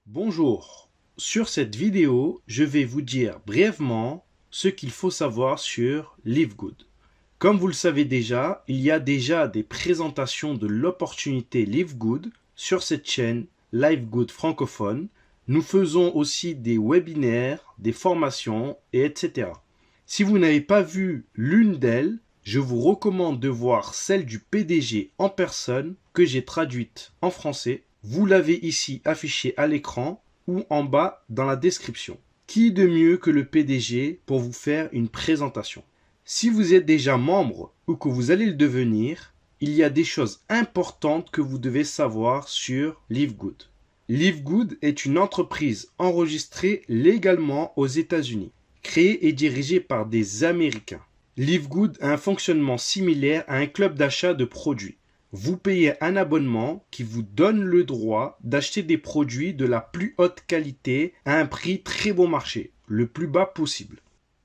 Bonjour, sur cette vidéo, je vais vous dire brièvement ce qu'il faut savoir sur Livegood. Comme vous le savez déjà, il y a déjà des présentations de l'opportunité Livegood sur cette chaîne Livegood francophone. Nous faisons aussi des webinaires, des formations, etc. Si vous n'avez pas vu l'une d'elles, je vous recommande de voir celle du PDG en personne que j'ai traduite en français. Vous l'avez ici affiché à l'écran ou en bas dans la description. Qui de mieux que le PDG pour vous faire une présentation? Si vous êtes déjà membre ou que vous allez le devenir, il y a des choses importantes que vous devez savoir sur Livegood. Livegood est une entreprise enregistrée légalement aux États-Unis, créée et dirigée par des Américains. Livegood a un fonctionnement similaire à un club d'achat de produits. Vous payez un abonnement qui vous donne le droit d'acheter des produits de la plus haute qualité à un prix très bon marché, le plus bas possible.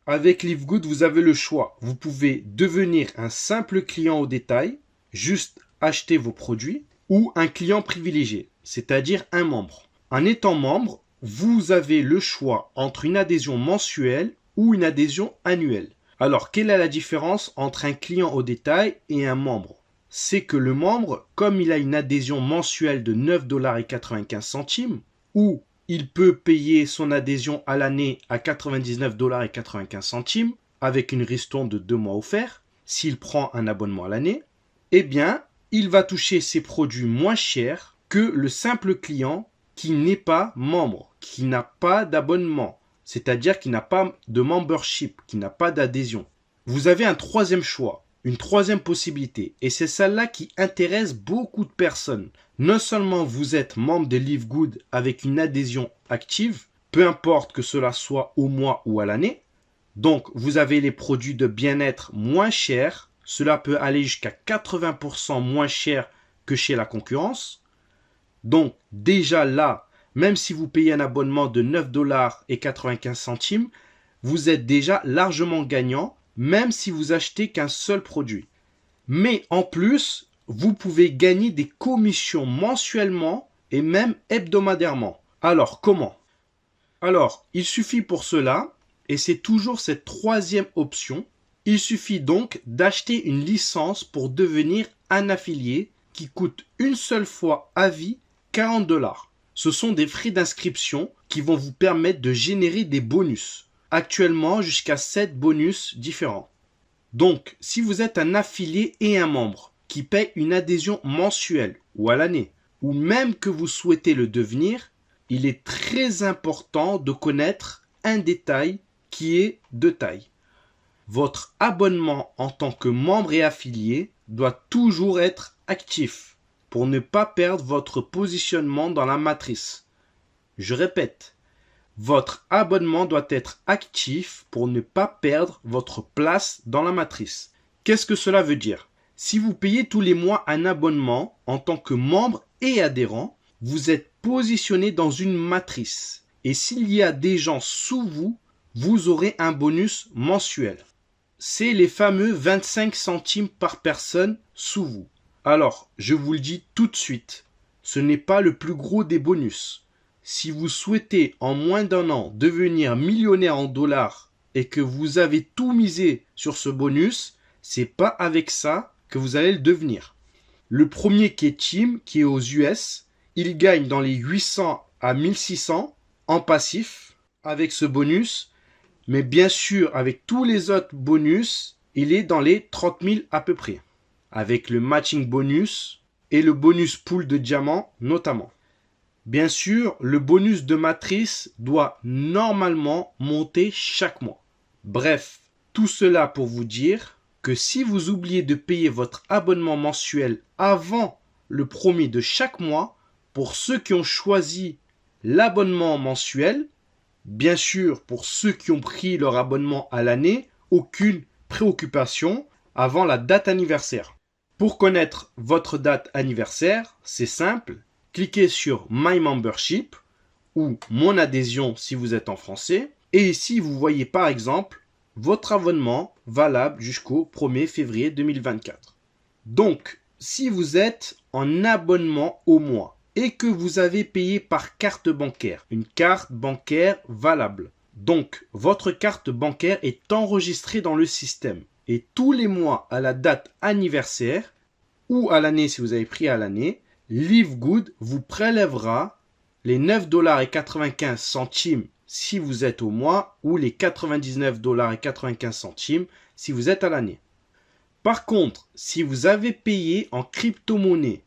Avec Livegood, vous avez le choix. Vous pouvez devenir un simple client au détail, juste acheter vos produits, ou un client privilégié, c'est-à-dire un membre. En étant membre, vous avez le choix entre une adhésion mensuelle ou une adhésion annuelle. Alors, quelle est la différence entre un client au détail et un membre? C'est que le membre, comme il a une adhésion mensuelle de 9,95 $, ou il peut payer son adhésion à l'année à 99,95 $ avec une ristourne de 2 mois offert, s'il prend un abonnement à l'année, eh bien, il va toucher ses produits moins chers que le simple client qui n'est pas membre, qui n'a pas d'abonnement, c'est-à-dire qui n'a pas de membership, qui n'a pas d'adhésion. Vous avez un troisième choix, une troisième possibilité, et c'est celle-là qui intéresse beaucoup de personnes. Non seulement vous êtes membre de Livegood avec une adhésion active, peu importe que cela soit au mois ou à l'année, donc vous avez les produits de bien-être moins chers, cela peut aller jusqu'à 80% moins cher que chez la concurrence. Donc déjà là, même si vous payez un abonnement de 9,95 $, vous êtes déjà largement gagnant, même si vous achetez qu'un seul produit. Mais en plus, vous pouvez gagner des commissions mensuellement et même hebdomadairement. Alors comment? Alors, il suffit pour cela, et c'est toujours cette troisième option, il suffit donc d'acheter une licence pour devenir un affilié qui coûte une seule fois à vie 40 $. Ce sont des frais d'inscription qui vont vous permettre de générer des bonus. Actuellement, jusqu'à 7 bonus différents. Donc, si vous êtes un affilié et un membre qui paye une adhésion mensuelle ou à l'année, ou même que vous souhaitez le devenir, il est très important de connaître un détail qui est de taille. Votre abonnement en tant que membre et affilié doit toujours être actif pour ne pas perdre votre positionnement dans la matrice. Je répète, votre abonnement doit être actif pour ne pas perdre votre place dans la matrice. Qu'est-ce que cela veut dire? Si vous payez tous les mois un abonnement en tant que membre et adhérent, vous êtes positionné dans une matrice. Et s'il y a des gens sous vous, vous aurez un bonus mensuel. C'est les fameux 25 centimes par personne sous vous. Alors, je vous le dis tout de suite, ce n'est pas le plus gros des bonus. Si vous souhaitez en moins d'un an devenir millionnaire en dollars et que vous avez tout misé sur ce bonus, c'est pas avec ça que vous allez le devenir. Le premier qui est Tim, qui est aux US, il gagne dans les 800 à 1600 en passif avec ce bonus, mais bien sûr avec tous les autres bonus, il est dans les 30 000 à peu près, avec le matching bonus et le bonus pool de diamants notamment. Bien sûr, le bonus de matrice doit normalement monter chaque mois. Bref, tout cela pour vous dire que si vous oubliez de payer votre abonnement mensuel avant le premier de chaque mois, pour ceux qui ont choisi l'abonnement mensuel, bien sûr pour ceux qui ont pris leur abonnement à l'année, aucune préoccupation avant la date anniversaire. Pour connaître votre date anniversaire, c'est simple. Cliquez sur My Membership ou Mon adhésion si vous êtes en français. Et ici, vous voyez par exemple votre abonnement valable jusqu'au 1er février 2024. Donc, si vous êtes en abonnement au mois, et que vous avez payé par carte bancaire, une carte bancaire valable. Donc, votre carte bancaire est enregistrée dans le système. Et tous les mois, à la date anniversaire, ou à l'année si vous avez pris à l'année, Livegood vous prélèvera les 9,95 $ si vous êtes au mois ou les 99,95 $ si vous êtes à l'année. Par contre, si vous avez payé en crypto-monnaie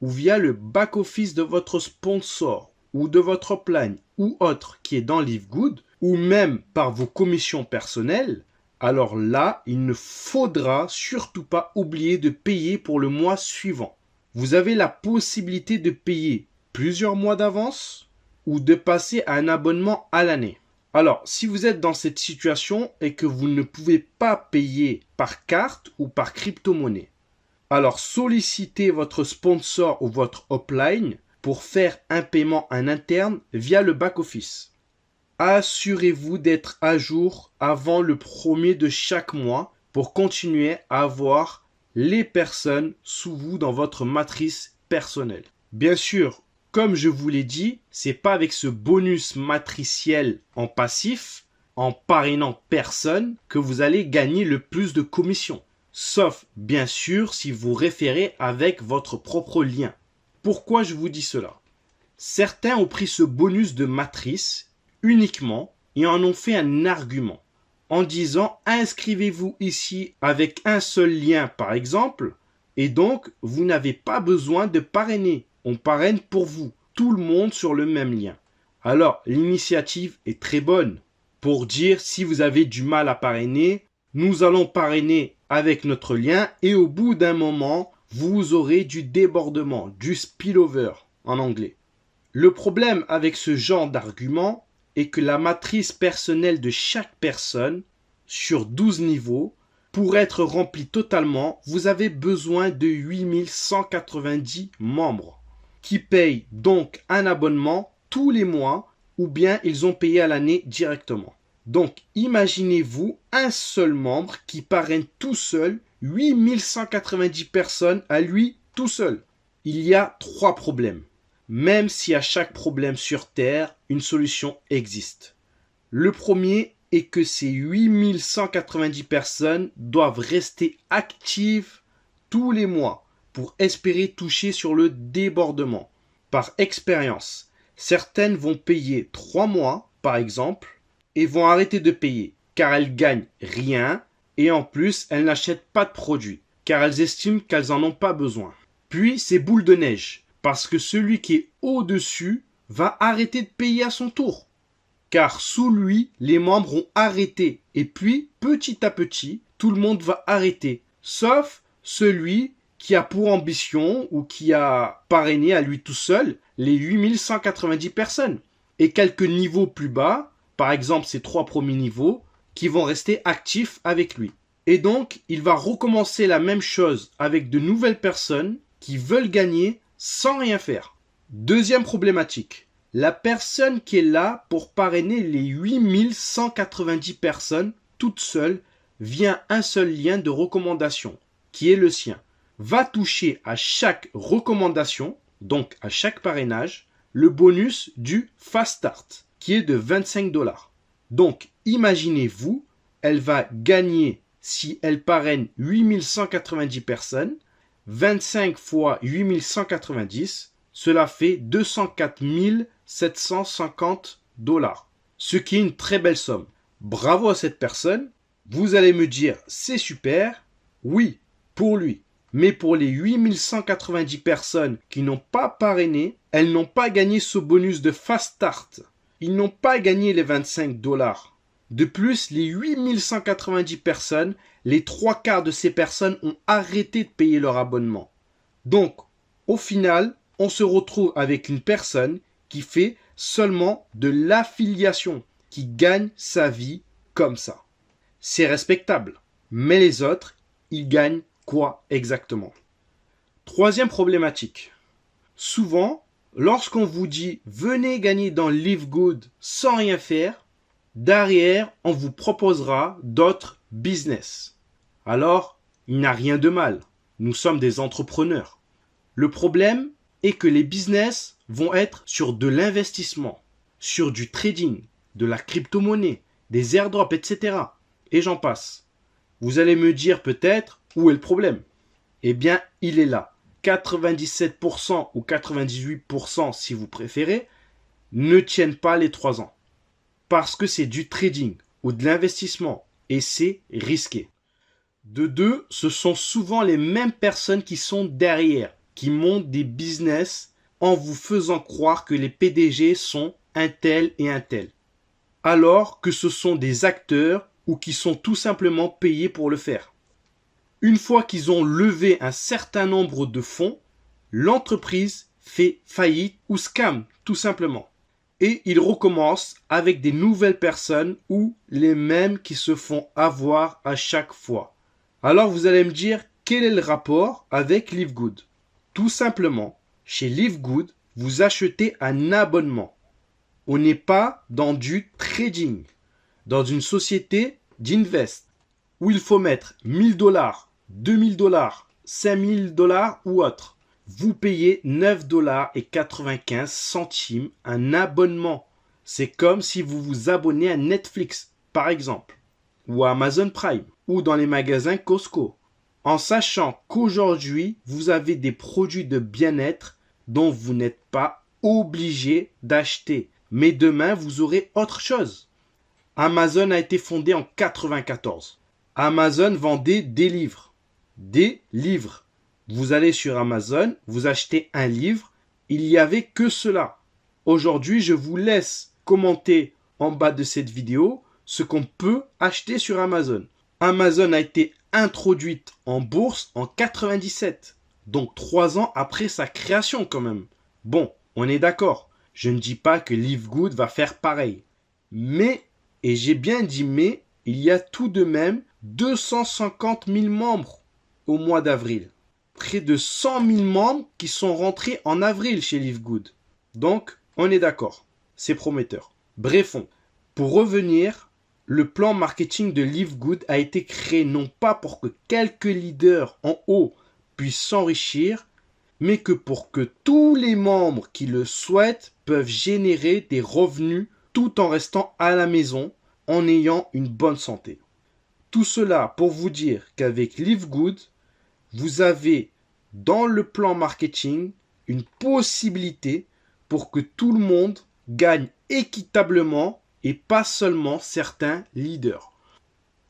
ou via le back-office de votre sponsor ou de votre upline ou autre qui est dans Livegood ou même par vos commissions personnelles, alors là, il ne faudra surtout pas oublier de payer pour le mois suivant. Vous avez la possibilité de payer plusieurs mois d'avance ou de passer à un abonnement à l'année. Alors, si vous êtes dans cette situation et que vous ne pouvez pas payer par carte ou par crypto-monnaie, alors sollicitez votre sponsor ou votre upline pour faire un paiement en interne via le back-office. Assurez-vous d'être à jour avant le 1er de chaque mois pour continuer à avoir les personnes sous vous dans votre matrice personnelle. Bien sûr, comme je vous l'ai dit, c'est pas avec ce bonus matriciel en passif, en parrainant personne, que vous allez gagner le plus de commissions. Sauf, bien sûr, si vous référez avec votre propre lien. Pourquoi je vous dis cela? Certains ont pris ce bonus de matrice uniquement et en ont fait un argument en disant inscrivez-vous ici avec un seul lien par exemple et donc vous n'avez pas besoin de parrainer, on parraine pour vous, tout le monde sur le même lien. Alors l'initiative est très bonne pour dire si vous avez du mal à parrainer, nous allons parrainer avec notre lien et au bout d'un moment vous aurez du débordement, du spillover en anglais. Le problème avec ce genre d'argument est que la matrice personnelle de chaque personne, sur 12 niveaux, pour être remplie totalement, vous avez besoin de 8190 membres, qui payent donc un abonnement tous les mois, ou bien ils ont payé à l'année directement. Donc, imaginez-vous un seul membre qui parraine tout seul 8190 personnes à lui tout seul. Il y a 3 problèmes. Même si à chaque problème sur Terre, une solution existe. Le premier est que ces 8190 personnes doivent rester actives tous les mois pour espérer toucher sur le débordement. Par expérience, certaines vont payer 3 mois, par exemple, et vont arrêter de payer car elles gagnent rien et en plus elles n'achètent pas de produits car elles estiment qu'elles n'en ont pas besoin. Puis c'est boule de neige. Parce que celui qui est au-dessus va arrêter de payer à son tour. Car sous lui, les membres ont arrêté. Et puis, petit à petit, tout le monde va arrêter. Sauf celui qui a pour ambition ou qui a parrainé à lui tout seul les 8190 personnes. Et quelques niveaux plus bas, par exemple ces 3 premiers niveaux, qui vont rester actifs avec lui. Et donc, il va recommencer la même chose avec de nouvelles personnes qui veulent gagner sans rien faire. Deuxième problématique, la personne qui est là pour parrainer les 8190 personnes toute seule via un seul lien de recommandation, qui est le sien, va toucher à chaque recommandation, donc à chaque parrainage, le bonus du Fast Start, qui est de 25 $. Donc, imaginez-vous, elle va gagner, si elle parraine 8190 personnes, 25 fois 8190, cela fait 204 750 $. Ce qui est une très belle somme. Bravo à cette personne. Vous allez me dire, c'est super. Oui, pour lui. Mais pour les 8190 personnes qui n'ont pas parrainé, elles n'ont pas gagné ce bonus de Fast Start. Ils n'ont pas gagné les 25 $. De plus, les 8190 personnes, les 3/4 de ces personnes ont arrêté de payer leur abonnement. Donc, au final, on se retrouve avec une personne qui fait seulement de l'affiliation, qui gagne sa vie comme ça. C'est respectable. Mais les autres, ils gagnent quoi exactement? Troisième problématique. Souvent, lorsqu'on vous dit « venez gagner dans Livegood sans rien faire », derrière, on vous proposera d'autres business. Alors, il n'y a rien de mal. Nous sommes des entrepreneurs. Le problème et que les business vont être sur de l'investissement, sur du trading, de la crypto-monnaie, des airdrops, etc. Et j'en passe. Vous allez me dire peut-être où est le problème. Eh bien, il est là. 97% ou 98% si vous préférez, ne tiennent pas les 3 ans. Parce que c'est du trading ou de l'investissement et c'est risqué. De deux, ce sont souvent les mêmes personnes qui sont derrière, qui montent des business en vous faisant croire que les PDG sont un tel et un tel. Alors que ce sont des acteurs ou qui sont tout simplement payés pour le faire. Une fois qu'ils ont levé un certain nombre de fonds, l'entreprise fait faillite ou scam, tout simplement. Et ils recommencent avec des nouvelles personnes ou les mêmes qui se font avoir à chaque fois. Alors vous allez me dire, quel est le rapport avec Livegood? Tout simplement, chez Livegood, vous achetez un abonnement. On n'est pas dans du trading, dans une société d'invest, où il faut mettre 1000 $, 2000 $, 5000 $ ou autre. Vous payez 9,95 $ un abonnement. C'est comme si vous vous abonnez à Netflix, par exemple, ou à Amazon Prime, ou dans les magasins Costco. En sachant qu'aujourd'hui, vous avez des produits de bien-être dont vous n'êtes pas obligé d'acheter. Mais demain, vous aurez autre chose. Amazon a été fondé en 1994. Amazon vendait des livres. Des livres. Vous allez sur Amazon, vous achetez un livre, il n'y avait que cela. Aujourd'hui, je vous laisse commenter en bas de cette vidéo ce qu'on peut acheter sur Amazon. Amazon a été introduite en bourse en 1997, donc 3 ans après sa création quand même. Bon, on est d'accord, je ne dis pas que Livegood va faire pareil. Mais, et j'ai bien dit mais, il y a tout de même 250 000 membres au mois d'avril. Près de 100 000 membres qui sont rentrés en avril chez Livegood. Donc, on est d'accord. C'est prometteur. Bref, pour revenir, le plan marketing de Livegood a été créé non pas pour que quelques leaders en haut puissent s'enrichir, mais que pour que tous les membres qui le souhaitent peuvent générer des revenus tout en restant à la maison, en ayant une bonne santé. Tout cela pour vous dire qu'avec Livegood, vous avez dans le plan marketing une possibilité pour que tout le monde gagne équitablement et pas seulement certains leaders.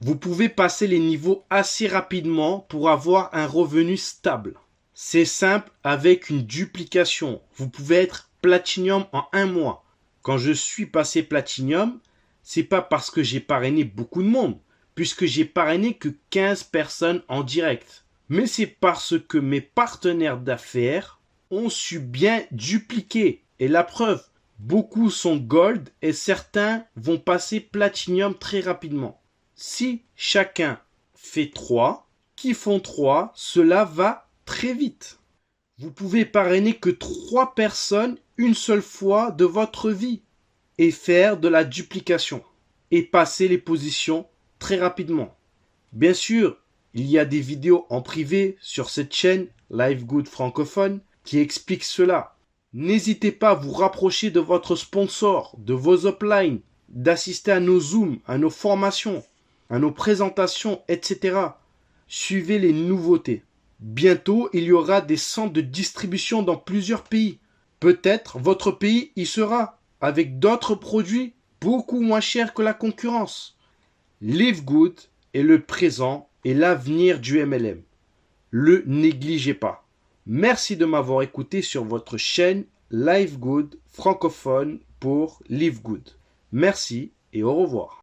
Vous pouvez passer les niveaux assez rapidement pour avoir un revenu stable. C'est simple avec une duplication. Vous pouvez être Platinum en 1 mois. Quand je suis passé Platinum, c'est pas parce que j'ai parrainé beaucoup de monde, puisque j'ai parrainé que 15 personnes en direct. Mais c'est parce que mes partenaires d'affaires ont su bien dupliquer. Et la preuve, beaucoup sont gold et certains vont passer platinum très rapidement. Si chacun fait 3, qui font 3, cela va très vite. Vous pouvez parrainer que 3 personnes une seule fois de votre vie et faire de la duplication et passer les positions très rapidement. Bien sûr, il y a des vidéos en privé sur cette chaîne Livegood francophone qui expliquent cela. N'hésitez pas à vous rapprocher de votre sponsor, de vos uplines, d'assister à nos zooms, à nos formations, à nos présentations, etc. Suivez les nouveautés. Bientôt, il y aura des centres de distribution dans plusieurs pays. Peut-être votre pays y sera, avec d'autres produits beaucoup moins chers que la concurrence. Livegood est le présent et l'avenir du MLM. Le négligez pas. Merci de m'avoir écouté sur votre chaîne Livegood francophone pour Livegood. Merci et au revoir.